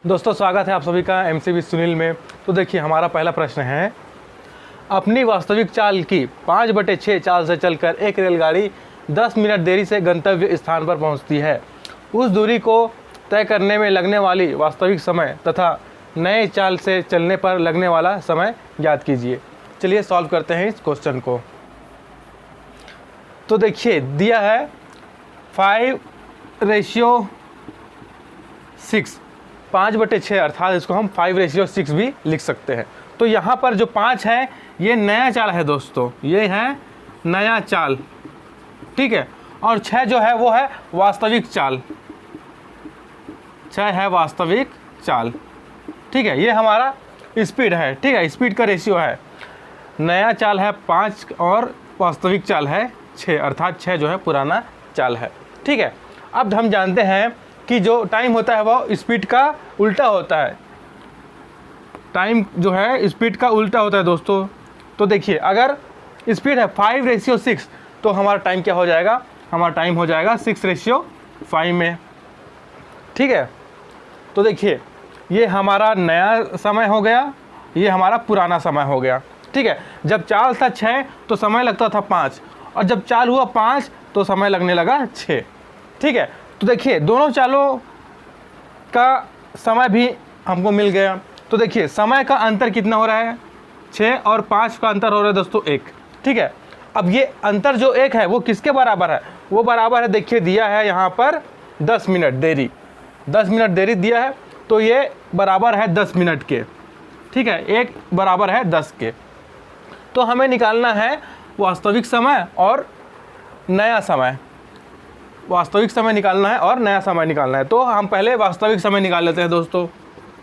दोस्तों स्वागत है आप सभी का एमसीबी सुनील में। तो देखिए हमारा पहला प्रश्न है, अपनी वास्तविक चाल की 5/6 चाल से चलकर एक रेलगाड़ी 10 मिनट देरी से गंतव्य स्थान पर पहुंचती है। उस दूरी को तय करने में लगने वाली वास्तविक समय तथा नए चाल से चलने पर लगने वाला समय ज्ञात कीजिए। चलिए सॉल्व करते हैं इस क्वेश्चन को। तो देखिए दिया है 5:6, 5/6 अर्थात इसको हम 5:6 भी लिख सकते हैं। तो यहाँ पर जो 5 है ये नया चाल है दोस्तों, ये है नया चाल, ठीक है। और 6 जो है वो है वास्तविक चाल, 6 है वास्तविक चाल, ठीक है। ये हमारा स्पीड है, ठीक है, स्पीड का रेशियो है। नया चाल है 5 और वास्तविक चाल है 6, अर्थात 6 जो है पुराना चाल है, ठीक है। अब हम जानते हैं कि जो टाइम होता है वो स्पीड का उल्टा होता है, टाइम जो है स्पीड का उल्टा होता है दोस्तों। तो देखिए अगर स्पीड है 5:6 तो हमारा टाइम क्या हो जाएगा, हमारा टाइम हो जाएगा 6:5 में, ठीक है। तो देखिए ये हमारा नया समय हो गया, ये हमारा पुराना समय हो गया, ठीक है। जब चाल था 6 तो समय लगता था 5, और जब चाल हुआ 5 तो समय लगने लगा 6, ठीक है। तो देखिए दोनों चालों का समय भी हमको मिल गया। तो देखिए समय का अंतर कितना हो रहा है, 6 और 5 का अंतर हो रहा है दोस्तों 1, ठीक है। अब ये अंतर जो 1 है वो किसके बराबर है, वो बराबर है, देखिए दिया है यहाँ पर 10 मिनट देरी, 10 मिनट देरी दिया है, तो ये बराबर है 10 मिनट के, ठीक है, 1 बराबर है 10 के। तो हमें निकालना है वास्तविक समय और नया समय, वास्तविक समय निकालना है और नया समय निकालना है। तो हम पहले वास्तविक समय निकाल लेते हैं दोस्तों।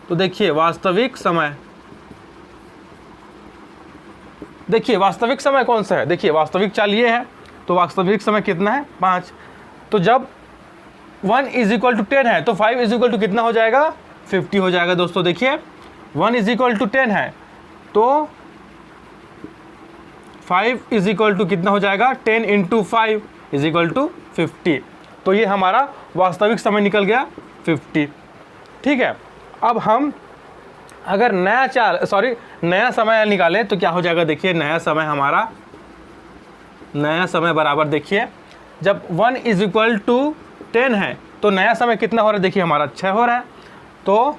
तो देखिए वास्तविक समय, देखिए वास्तविक समय कौन सा है, देखिए वास्तविक चाल ये है, तो वास्तविक समय कितना है 5। तो जब 1 = 10 है तो 5 = कितना हो जाएगा, 50 हो जाएगा दोस्तों। देखिए 1 = 10 है तो 5 = कितना हो जाएगा, 10 × 5 = 50। तो ये हमारा वास्तविक समय निकल गया 50, ठीक है। अब हम अगर नया समय निकालें तो क्या हो जाएगा, देखिए नया समय हमारा, नया समय बराबर, देखिए जब 1 = 10 है तो नया समय कितना हो रहा है, देखिए हमारा 6 हो रहा है, तो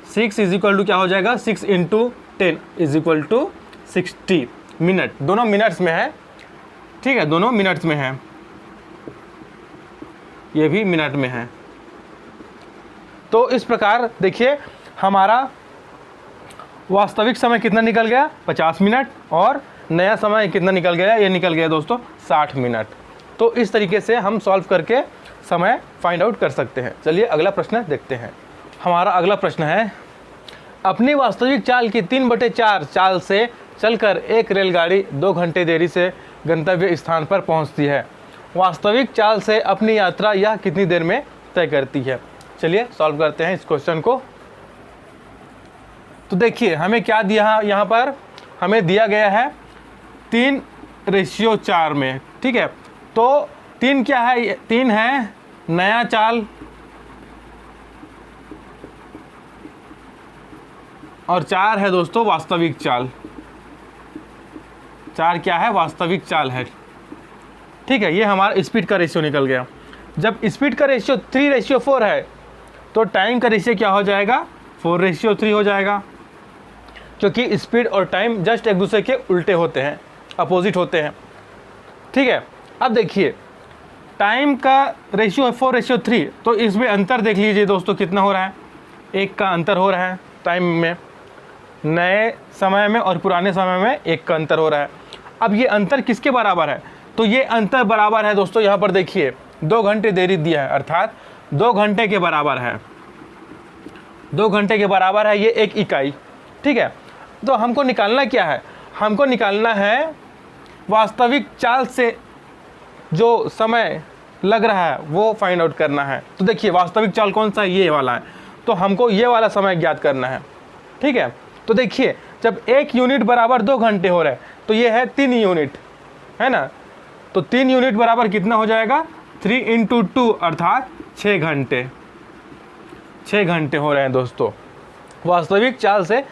6 = क्या हो जाएगा, 6 × 10 = 60 मिनट, दोनों मिनट्स में है, ठीक है, दोनों मिनट्स में है, ये भी मिनट में है। तो इस प्रकार देखिए हमारा वास्तविक समय कितना निकल गया, 50 मिनट, और नया समय कितना निकल गया, ये निकल गया दोस्तों 60 मिनट। तो इस तरीके से हम सॉल्व करके समय फाइंड आउट कर सकते हैं। चलिए अगला प्रश्न देखते हैं। हमारा अगला प्रश्न है, अपनी वास्तविक चाल की 3/4 चाल से चलकर एक रेलगाड़ी 2 घंटे देरी से गंतव्य स्थान पर पहुंचती है। वास्तविक चाल से अपनी यात्रा यह कितनी देर में तय करती है। चलिए सॉल्व करते हैं इस क्वेश्चन को। तो देखिए हमें क्या दिया, यहाँ पर हमें दिया गया है 3:4 में, ठीक है। तो 3 क्या है, 3 है नया चाल और 4 है दोस्तों वास्तविक चाल, 4 क्या है, वास्तविक चाल है, ठीक है। ये हमारा स्पीड का रेशियो निकल गया। जब स्पीड का रेशियो 3:4 है तो टाइम का रेशियो क्या हो जाएगा, 4:3 हो जाएगा, क्योंकि स्पीड और टाइम जस्ट एक दूसरे के उल्टे होते हैं, अपोजिट होते हैं, ठीक है। अब देखिए टाइम का रेशियो है 4:3, तो इसमें अंतर देख लीजिए दोस्तों कितना हो रहा है, 1 का अंतर हो रहा है टाइम में, नए समय में और पुराने समय में 1 का अंतर हो रहा है। अब ये अंतर किसके बराबर है, तो ये अंतर बराबर है दोस्तों, यहाँ पर देखिए 2 घंटे देरी दिया है, अर्थात 2 घंटे के बराबर है, 2 घंटे के बराबर है ये 1 इकाई, ठीक है। तो हमको निकालना क्या है, हमको निकालना है वास्तविक चाल से जो समय लग रहा है वो फाइंड आउट करना है। तो देखिए वास्तविक चाल कौन सा है, ये वाला है, तो हमको ये वाला समय ज्ञात करना है, ठीक है। तो देखिए जब 1 यूनिट बराबर 2 घंटे हो रहा है तो ये है 3 यूनिट, है ना। तो 3 यूनिट बराबर कितना हो जाएगा, 3 × 2 अर्थात 6 घंटे, 6 घंटे हो रहे हैं दोस्तों। वास्तविक चाल से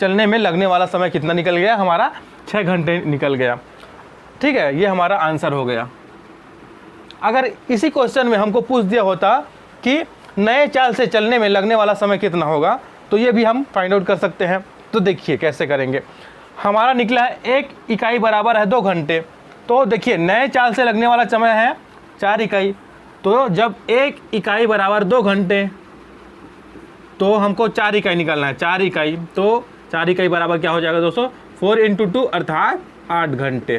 चलने में लगने वाला समय कितना निकल गया हमारा? 6 घंटे निकल गया। ठीक है, ये हमारा आंसर हो गया। अगर इसी क्वेश्चन में हमको पूछ दिया होता कि नए चाल से चलने में लगने वाला समय कितना होगा, तो ये भी हम फाइंड आउट कर सकते हैं। तो देखिए कैसे करेंगे। हमारा निकला है 1 इकाई बराबर है 2 घंटे। तो देखिए नए चाल से लगने वाला समय है 4 इकाई। तो जब 1 इकाई बराबर 2 घंटे, तो हमको 4 इकाई निकालना है। 4 इकाई, तो 4 इकाई बराबर क्या हो जाएगा दोस्तों? 4 × 2 अर्थात 8 घंटे।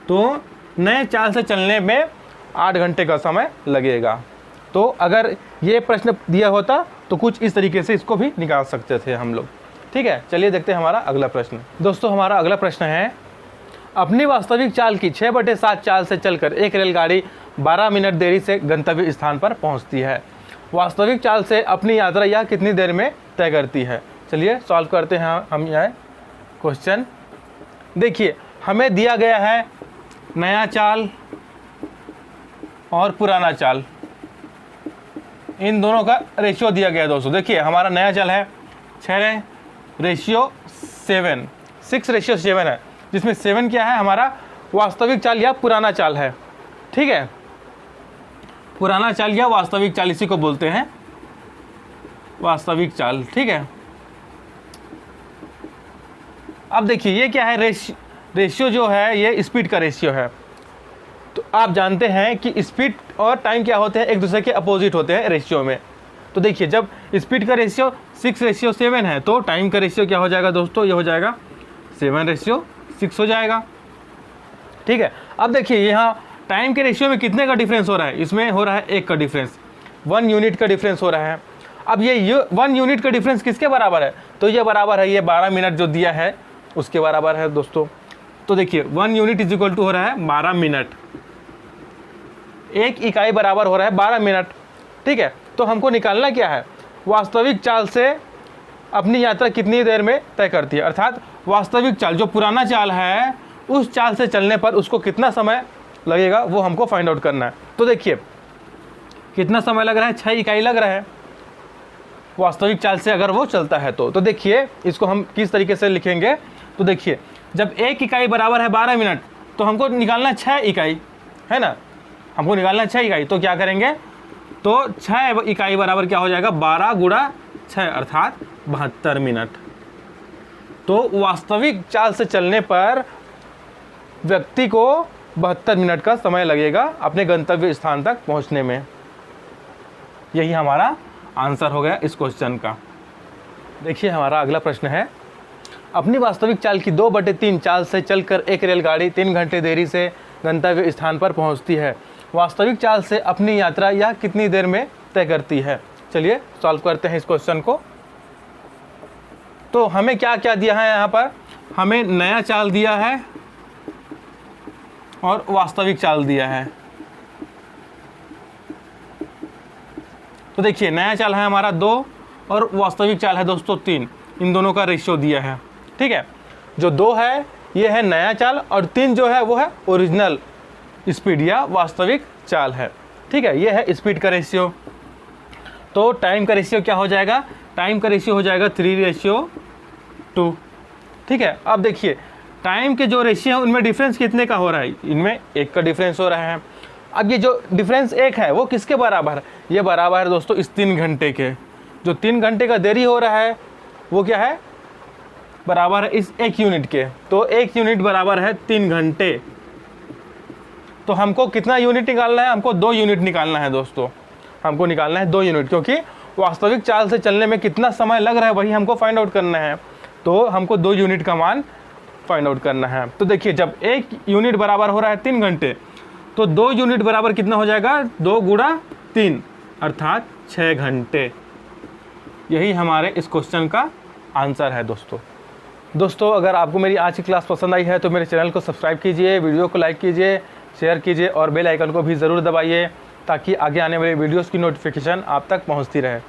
तो नए चाल से चलने में 8 घंटे का समय लगेगा। तो अगर ये प्रश्न दिया होता तो कुछ इस तरीके से इसको भी निकाल सकते थे हम लोग। ठीक है, चलिए देखते हैं हमारा अगला प्रश्न। दोस्तों हमारा अगला प्रश्न है, अपनी वास्तविक चाल की 6/7 चाल से चलकर एक रेलगाड़ी 12 मिनट देरी से गंतव्य स्थान पर पहुंचती है। वास्तविक चाल से अपनी यात्रा यह कितनी देर में तय करती है? चलिए सॉल्व करते हैं हम यह क्वेश्चन। देखिए हमें दिया गया है नया चाल और पुराना चाल, इन दोनों का रेशियो दिया गया है दोस्तों। देखिए हमारा नया चाल है 6:7, 6:7 है, जिसमें 7 क्या है? हमारा वास्तविक चाल या पुराना चाल है। ठीक है, पुराना चाल या वास्तविक चाल, इसी को बोलते हैं वास्तविक चाल। ठीक है, अब देखिए ये क्या है? रेशियो जो है ये स्पीड का रेशियो है। तो आप जानते हैं कि स्पीड और टाइम क्या होते हैं? एक दूसरे के अपोजिट होते हैं रेशियो में। तो देखिए जब स्पीड का रेशियो 6:7 है, तो टाइम का रेशियो क्या हो जाएगा दोस्तों? ये हो जाएगा 7:6 हो जाएगा। ठीक है, अब देखिए यहाँ टाइम के रेशियो में कितने का डिफरेंस हो रहा है? इसमें हो रहा है 1 का डिफरेंस, 1 यूनिट का डिफरेंस हो रहा है। अब ये 1 यूनिट का डिफरेंस किसके बराबर है? तो ये बराबर है ये 12 मिनट जो दिया है उसके बराबर है दोस्तों। तो देखिए 1 यूनिट इज इक्वल टू हो रहा है 12 मिनट, 1 इकाई बराबर हो रहा है 12 मिनट। ठीक है, तो हमको निकालना क्या है? वास्तविक चाल से अपनी यात्रा कितनी देर में तय करती है, अर्थात वास्तविक चाल जो पुराना चाल है उस चाल से चलने पर उसको कितना समय लगेगा वो हमको फाइंड आउट करना है। तो देखिए कितना समय लग रहा है? 6 इकाई लग रहा है वास्तविक चाल से अगर वो चलता है तो देखिए इसको हम किस तरीके से लिखेंगे। तो देखिए जब 1 इकाई बराबर है 12 मिनट, तो हमको निकालना 6 इकाई है ना, हमको निकालना 6 इकाई। तो क्या करेंगे? तो 6 इकाई बराबर क्या हो जाएगा? 12 × 6 अर्थात 72 मिनट। तो वास्तविक चाल से चलने पर व्यक्ति को 72 मिनट का समय लगेगा अपने गंतव्य स्थान तक पहुंचने में। यही हमारा आंसर हो गया इस क्वेश्चन का। देखिए हमारा अगला प्रश्न है, अपनी वास्तविक चाल की 2/3 चाल से चलकर एक रेलगाड़ी 3 घंटे देरी से गंतव्य स्थान पर पहुंचती है। वास्तविक चाल से अपनी यात्रा यह कितनी देर में तय करती है? चलिए सॉल्व करते हैं इस क्वेश्चन को। तो हमें क्या क्या दिया है यहाँ पर? हमें नया चाल दिया है और वास्तविक चाल दिया है। तो देखिए नया चाल है हमारा 2 और वास्तविक चाल है दोस्तों 3, इन दोनों का रेशियो दिया है। ठीक है, जो 2 है ये है नया चाल और 3 जो है वो है ओरिजिनल स्पीड या वास्तविक चाल है। ठीक है, ये है स्पीड का रेशियो। तो टाइम का रेशियो क्या हो जाएगा? टाइम का रेशियो हो जाएगा 3:2। ठीक है, अब देखिए टाइम के जो रेशियो हैं उनमें डिफरेंस कितने का हो रहा है? इनमें 1 का डिफरेंस हो रहा है। अब ये जो डिफरेंस 1 है वो किसके बराबर है? ये बराबर है दोस्तों इस 3 घंटे के। जो 3 घंटे का देरी हो रहा है वो क्या है? बराबर है इस 1 यूनिट के। तो 1 यूनिट बराबर है 3 घंटे। तो हमको कितना यूनिट निकालना है? हमको 2 यूनिट निकालना है दोस्तों। हमको निकालना है 2 यूनिट, क्योंकि वास्तविक चाल से चलने में कितना समय लग रहा है वही हमको फाइंड आउट करना है। तो हमको 2 यूनिट का मान फाइंड आउट करना है। तो देखिए जब 1 यूनिट बराबर हो रहा है 3 घंटे, तो 2 यूनिट बराबर कितना हो जाएगा? 2 × 3 अर्थात 6 घंटे। यही हमारे इस क्वेश्चन का आंसर है दोस्तों। अगर आपको मेरी आज की क्लास पसंद आई है तो मेरे चैनल को सब्सक्राइब कीजिए, वीडियो को लाइक कीजिए, शेयर कीजिए और बेल आइकन को भी ज़रूर दबाइए ताकि आगे आने वाली वीडियोस की नोटिफिकेशन आप तक पहुंचती रहे।